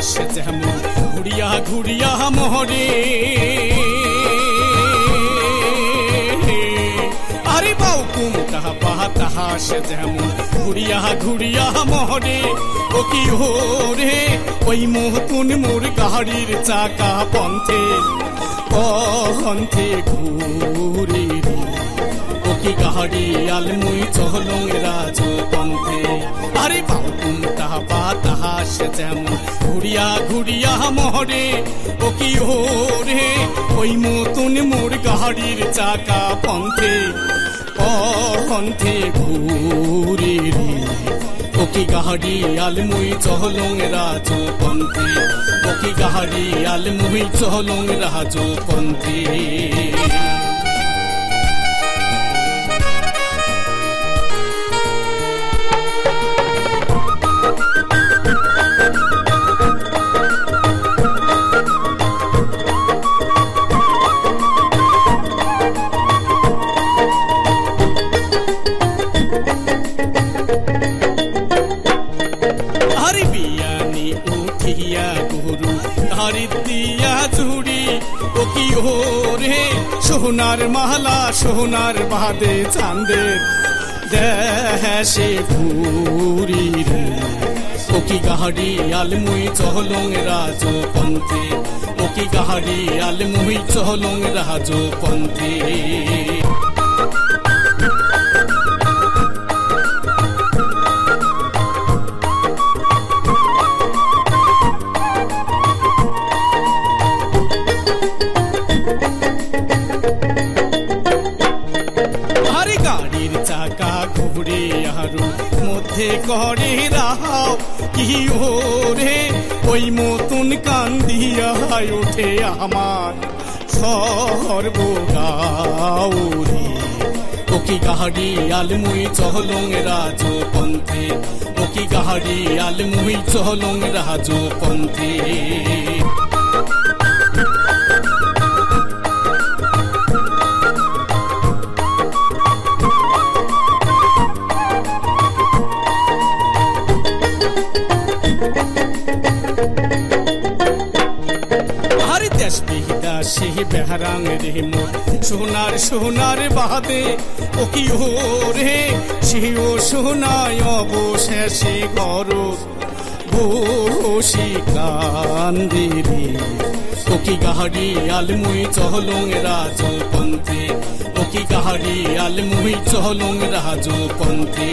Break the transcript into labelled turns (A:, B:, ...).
A: বাতাস যেমন ঘুরিয়া ঘুরিয়া মোহরে আরে বাউকুম তাহা বাতাস যেমন ঘুরিয়া ঘুরিয়া মোহরে ও কি হোরে ওই নতুন মোর গাড়ির চাকা পন্থে পন্থে ঘুরে ও কি গাড়ি আলমুই চহলং রাজ পন্থে আরে বাউকুম তাহা বাতাস যেমন ঘুরিয়া ঘুরিয়া মোহরে ও কি হোরে ওই নতুন মোর গাড়ির চাকা পন্থে পন্থে ঘুরে ও কি গাড়ি আলমুই চহলং রাজ পন্থে ও কি গাড়ি আলমুই চহলং রাজ পন্থে দিয়া চুড়ি ও কি হোরে সোনার মালা সোনার বাদে চাঁদের দেশে ঘুরি রে ও কি গাড়ি আলমুই চহলং রাজ পন্থে ও কি গাড়ি আলমুই চহলং রাজ পন্থে ঘুরে আরো মধ্যে করে রাহাও কি ওরে ওই মতন কান্দিয়া ওঠে আমার সর্বগাও রে ও কি গাড়ি আলমুই চহলং রাজ পন্থে ও কি গাড়ি আলমুই চহলং রাজ পন্থে দেশবিদাসী বেহারাং রে মোর সোনার সোনার বাদে ও কি হোরে সেও সোনায় অবশেষে ঘর বসি কান্দি রে ও কি গাড়ি আলমুই চহলং রাজ পন্থে ও কি গাড়ি আলমুই চহলং রাজ পন্থে